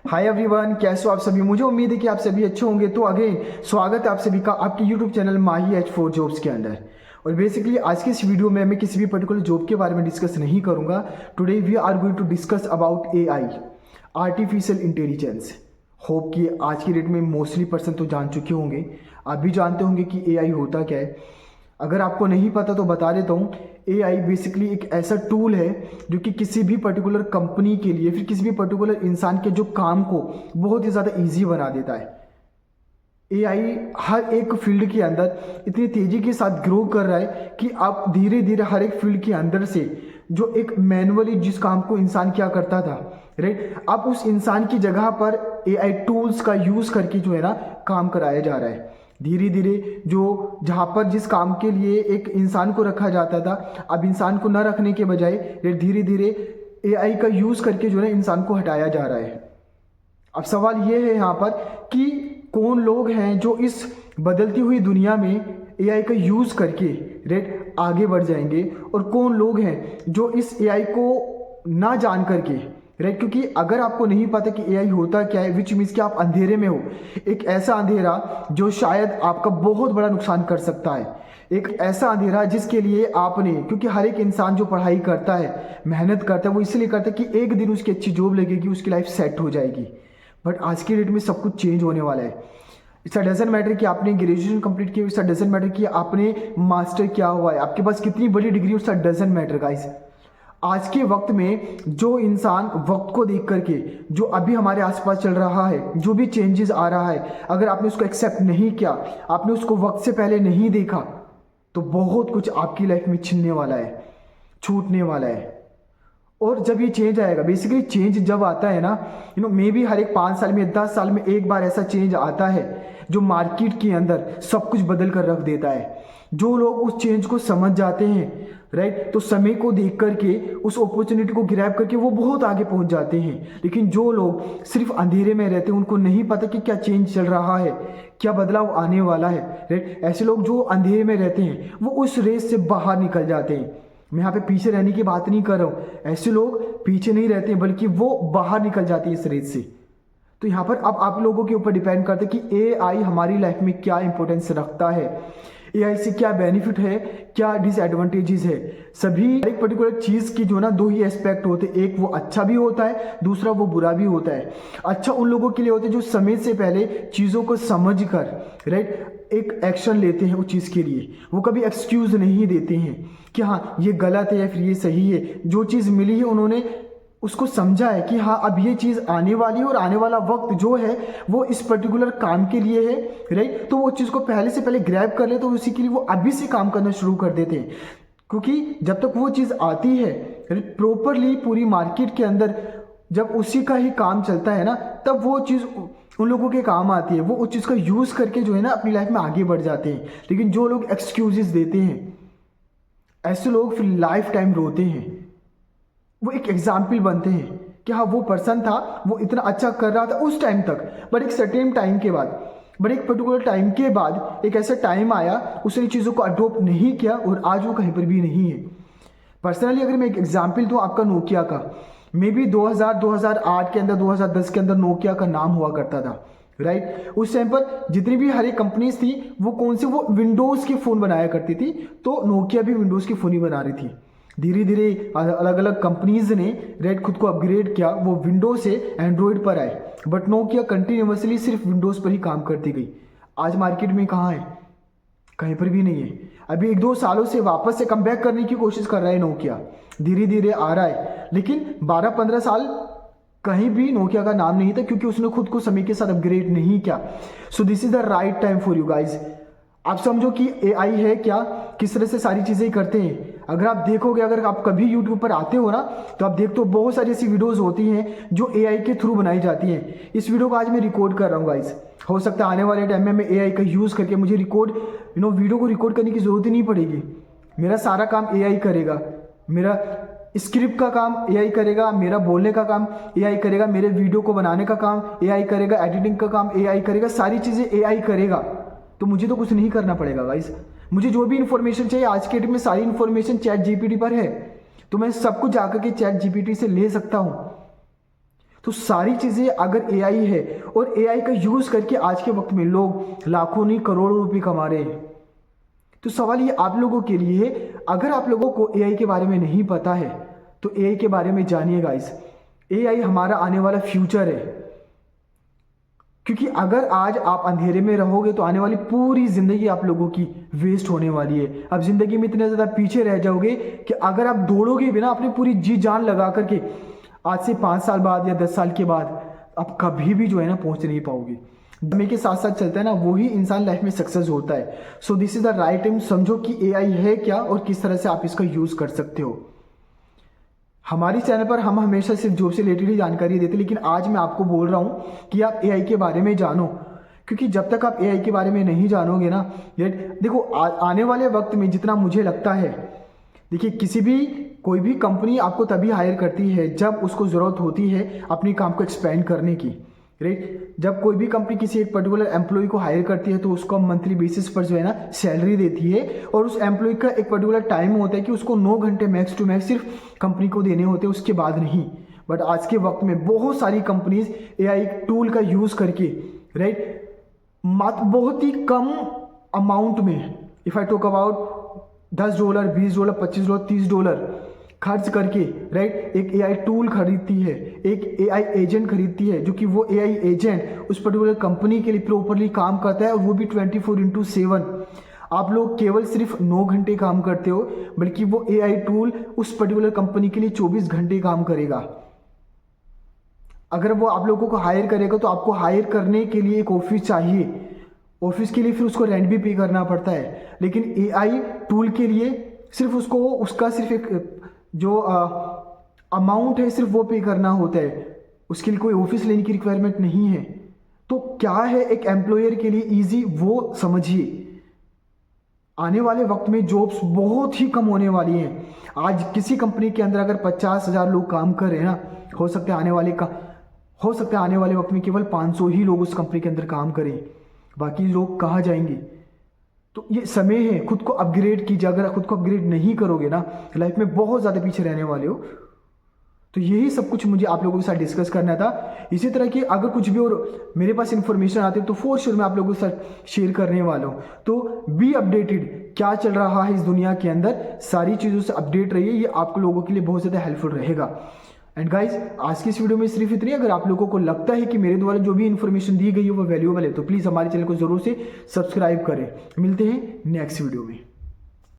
Hi everyone, कैसे हो आप सभी। मुझे उम्मीद है कि आप सभी अच्छे होंगे। तो अगेन स्वागत है आप सभी का आपके यूट्यूब चैनल माही H4 जॉब्स के अंदर। और बेसिकली आज की इस वीडियो में मैं किसी भी पर्टिकुलर जॉब के बारे में डिस्कस नहीं करूंगा। Today we are going to discuss about AI, artificial intelligence. Hope कि आज की डेट में मोस्टली पर्सन तो जान चुके होंगे, आप भी जानते होंगे कि AI होता क्या है। अगर आपको नहीं पता तो बता देता हूँ। AI बेसिकली एक ऐसा टूल है जो कि किसी भी पर्टिकुलर कंपनी के लिए, फिर किसी भी पर्टिकुलर इंसान के जो काम को बहुत ही ज़्यादा इजी बना देता है। AI हर एक फील्ड के अंदर इतनी तेज़ी के साथ ग्रो कर रहा है कि आप धीरे धीरे हर एक फील्ड के अंदर से जो एक मैनुअली जिस काम को इंसान क्या करता था, राइट, आप उस इंसान की जगह पर AI टूल्स का यूज़ करके जो है ना काम कराया जा रहा है। धीरे धीरे जो जहाँ पर जिस काम के लिए एक इंसान को रखा जाता था, अब इंसान को न रखने के बजाय धीरे धीरे AI का यूज़ करके जो है इंसान को हटाया जा रहा है। अब सवाल ये है यहाँ पर कि कौन लोग हैं जो इस बदलती हुई दुनिया में AI का यूज़ करके रेट आगे बढ़ जाएंगे, और कौन लोग हैं जो इस AI को ना जान करके, राइट, क्योंकि अगर आपको नहीं पता कि AI होता क्या है, विच मीन्स कि आप अंधेरे में हो। एक ऐसा अंधेरा जो शायद आपका बहुत बड़ा नुकसान कर सकता है। एक ऐसा अंधेरा जिसके लिए आपने, क्योंकि हर एक इंसान जो पढ़ाई करता है, मेहनत करता है, वो इसलिए करता है कि एक दिन उसकी अच्छी जॉब लगेगी, उसकी लाइफ सेट हो जाएगी। बट आज की डेट में सब कुछ चेंज होने वाला है। इसका डजेंट मैटर कि आपने ग्रेजुएशन कंप्लीट किया, इसका डजेंट मैटर कि आपने मास्टर किया हुआ है, आपके पास कितनी बड़ी डिग्री, उसका डजेंट मैटर गाइस। आज के वक्त में जो इंसान वक्त को देख करके, जो अभी हमारे आसपास चल रहा है, जो भी चेंजेस आ रहा है, अगर आपने उसको एक्सेप्ट नहीं किया, आपने उसको वक्त से पहले नहीं देखा, तो बहुत कुछ आपकी लाइफ में छिनने वाला है, छूटने वाला है। और जब ये चेंज आएगा, बेसिकली चेंज जब आता है ना, मे बी हर एक 5 साल में 10 साल में एक बार ऐसा चेंज आता है जो मार्केट के अंदर सब कुछ बदल कर रख देता है। जो लोग उस चेंज को समझ जाते हैं, राइट, तो समय को देख करके उस अपॉर्चुनिटी को ग्रैब करके वो बहुत आगे पहुंच जाते हैं। लेकिन जो लोग सिर्फ अंधेरे में रहते हैं, उनको नहीं पता कि क्या चेंज चल रहा है, क्या बदलाव आने वाला है, राइट, ऐसे लोग जो अंधेरे में रहते हैं वो उस रेस से बाहर निकल जाते हैं। मैं यहाँ पे पीछे रहने की बात नहीं कर रहा हूँ, ऐसे लोग पीछे नहीं रहते बल्कि वो बाहर निकल जाते हैं इस रेस से। तो यहाँ पर अब आप लोगों के ऊपर डिपेंड करता है कि AI हमारी लाइफ में क्या इंपॉर्टेंस रखता है, AI से क्या बेनिफिट है, क्या डिसएडवांटेजेस है। सभी एक पर्टिकुलर चीज़ की जो ना दो ही एस्पेक्ट होते हैं, एक वो अच्छा भी होता है, दूसरा वो बुरा भी होता है। अच्छा उन लोगों के लिए होता है जो समय से पहले चीज़ों को समझ कर, राइट, एक एक्शन लेते हैं उस चीज़ के लिए। वो कभी एक्सक्यूज नहीं देते हैं कि हाँ ये गलत है या फिर ये सही है। जो चीज़ मिली है उन्होंने उसको समझा है कि हाँ अब ये चीज़ आने वाली है और आने वाला वक्त जो है वो इस पर्टिकुलर काम के लिए है, राइट, तो वो चीज़ को पहले से पहले ग्रैब कर ले, तो उसी के लिए वो अभी से काम करना शुरू कर देते हैं। क्योंकि जब तक वो चीज़ आती है प्रॉपरली पूरी मार्केट के अंदर, जब उसी का ही काम चलता है ना, तब वो चीज़ उन लोगों के काम आती है। वो उस चीज़ का यूज़ करके जो है ना अपनी लाइफ में आगे बढ़ जाते हैं। लेकिन जो लोग एक्सक्यूजेस देते हैं, ऐसे लोग फिर लाइफ टाइम रोते हैं। वो एक एग्जाम्पल बनते हैं कि हाँ वो पर्सन था, वो इतना अच्छा कर रहा था उस टाइम तक, बट एक सर्टेन टाइम के बाद, बट एक पर्टिकुलर टाइम के बाद एक ऐसा टाइम आया उसने चीज़ों को अडोप्ट नहीं किया और आज वो कहीं पर भी नहीं है। पर्सनली अगर मैं एक एग्जाम्पल दूँ आपका, नोकिया का, मे बी 2008 के अंदर, 2010 के अंदर नोकिया का नाम हुआ करता था, राइट। उस टाइम पर जितनी भी हर एक कंपनीज थी वो कौन से, वो विंडोज़ के फ़ोन बनाया करती थी, तो नोकिया भी विंडोज़ के फ़ोन ही बना रही थी। धीरे धीरे अलग अलग कंपनीज ने रेड खुद को अपग्रेड किया, वो विंडोज से एंड्रॉयड पर आए, बट नोकिया कंटिन्यूसली सिर्फ विंडोज पर ही काम करती गई। आज मार्केट में कहाँ है, कहीं पर भी नहीं है। अभी 1-2 सालों से वापस से कम बैक करने की कोशिश कर रहा है नोकिया, धीरे धीरे आ रहा है, लेकिन 12-15 साल कहीं भी नोकिया का नाम नहीं था, क्योंकि उसने खुद को समय के साथ अपग्रेड नहीं किया। So this is the right time for you guys. आप समझो कि AI है क्या, किस तरह से सारी चीज़ें करते हैं। अगर आप देखोगे, अगर आप कभी YouTube पर आते हो ना, तो आप देखते हो बहुत सारी ऐसी वीडियोस होती हैं जो AI के थ्रू बनाई जाती हैं। इस वीडियो को आज मैं रिकॉर्ड कर रहा हूँ गाइस, हो सकता है आने वाले टाइम में मैं AI का यूज़ करके मुझे वीडियो को रिकॉर्ड करने की ज़रूरत ही नहीं पड़ेगी। मेरा सारा काम AI करेगा, मेरा स्क्रिप्ट का काम AI करेगा, मेरा बोलने का काम AI करेगा, मेरे वीडियो को बनाने का काम AI करेगा, एडिटिंग का काम AI करेगा, सारी चीज़ें AI करेगा। तो मुझे तो कुछ नहीं करना पड़ेगा गाइस। मुझे जो भी इन्फॉर्मेशन चाहिए आज के डेट में सारी इन्फॉर्मेशन चैट GPT पर है, तो मैं सब कुछ जाकर के चैट GPT से ले सकता हूँ। तो सारी चीज़ें अगर एआई है और एआई का यूज़ करके आज के वक्त में लोग लाखों नहीं करोड़ों रुपए कमा रहे हैं, तो सवाल ये आप लोगों के लिए है, अगर आप लोगों को एआई के बारे में नहीं पता है तो एआई के बारे में जानिए गाइस। एआई हमारा आने वाला फ्यूचर है, क्योंकि अगर आज आप अंधेरे में रहोगे तो आने वाली पूरी जिंदगी आप लोगों की वेस्ट होने वाली है। अब जिंदगी में इतने ज़्यादा पीछे रह जाओगे कि अगर आप दौड़ोगे बिना अपनी पूरी जी जान लगा करके आज से 5 साल बाद या 10 साल के बाद आप कभी भी जो है ना पहुंच नहीं पाओगे। समय के साथ साथ चलता है ना, वही इंसान लाइफ में सक्सेस होता है। So this is the right time, समझो कि एआई है क्या और किस तरह से आप इसका यूज कर सकते हो। हमारी चैनल पर हम हमेशा सिर्फ जॉब से रिलेटेड ही जानकारी देते हैं, लेकिन आज मैं आपको बोल रहा हूं कि आप एआई के बारे में जानो, क्योंकि जब तक आप एआई के बारे में नहीं जानोगे ना, देखो आने वाले वक्त में जितना मुझे लगता है, देखिए कोई भी कंपनी आपको तभी हायर करती है जब उसको ज़रूरत होती है अपनी काम को एक्सपेंड करने की, राइट। जब कोई भी कंपनी किसी एक पर्टिकुलर एम्प्लॉय को हायर करती है तो उसको मंथली बेसिस पर जो है ना सैलरी देती है, और उस एम्प्लॉय का एक पर्टिकुलर टाइम होता है कि उसको 9 घंटे मैक्स टू मैक्स सिर्फ कंपनी को देने होते हैं, उसके बाद नहीं। बट आज के वक्त में बहुत सारी कंपनीज एआई टूल का यूज़ करके, राइट, बहुत ही कम अमाउंट में, इफ़ आई टॉक अबाउट $10, $20, $25, $30 खर्च करके, राइट, एक एआई टूल खरीदती है, एक एआई एजेंट खरीदती है, जो कि वो एआई एजेंट उस पर्टिकुलर कंपनी के लिए प्रॉपरली काम करता है, और वो भी 24/7। आप लोग केवल सिर्फ 9 घंटे काम करते हो, बल्कि वो एआई टूल उस पर्टिकुलर कंपनी के लिए 24 घंटे काम करेगा। अगर वो आप लोगों को हायर करेगा तो आपको हायर करने के लिए एक ऑफिस चाहिए, ऑफिस के लिए फिर उसको रेंट भी पे करना पड़ता है, लेकिन एआई टूल के लिए सिर्फ उसका सिर्फ एक जो अमाउंट है सिर्फ वो पे करना होता है, उसके लिए कोई ऑफिस लेने की रिक्वायरमेंट नहीं है। तो क्या है एक एम्प्लॉयर के लिए इजी, वो समझिए। आने वाले वक्त में जॉब्स बहुत ही कम होने वाली हैं। आज किसी कंपनी के अंदर अगर 50,000 लोग काम कर रहे हैं ना, हो सकता है आने वाले वक्त में केवल 500 ही लोग उस कंपनी के अंदर काम करें, बाकी लोग कहाँ जाएंगे। तो ये समय है, खुद को अपग्रेड कीजिए। अगर खुद को अपग्रेड नहीं करोगे ना, लाइफ में बहुत ज़्यादा पीछे रहने वाले हो। तो यही सब कुछ मुझे आप लोगों के साथ डिस्कस करना था। इसी तरह की अगर कुछ भी और मेरे पास इन्फॉर्मेशन आती है तो फॉर श्योर मैं आप लोगों के साथ शेयर करने वाला हूँ। तो बी अपडेटेड, क्या चल रहा है इस दुनिया के अंदर, सारी चीज़ों से अपडेट रहिए, ये आप लोगों के लिए बहुत ज़्यादा हेल्पफुल रहेगा। एंड गाइज, आज की इस वीडियो में सिर्फ इतनी। अगर आप लोगों को लगता है कि मेरे द्वारा जो भी इन्फॉर्मेशन दी गई है वो वैल्यूएबल है, तो प्लीज़ हमारे चैनल को जरूर से सब्सक्राइब करें। मिलते हैं नेक्स्ट वीडियो में।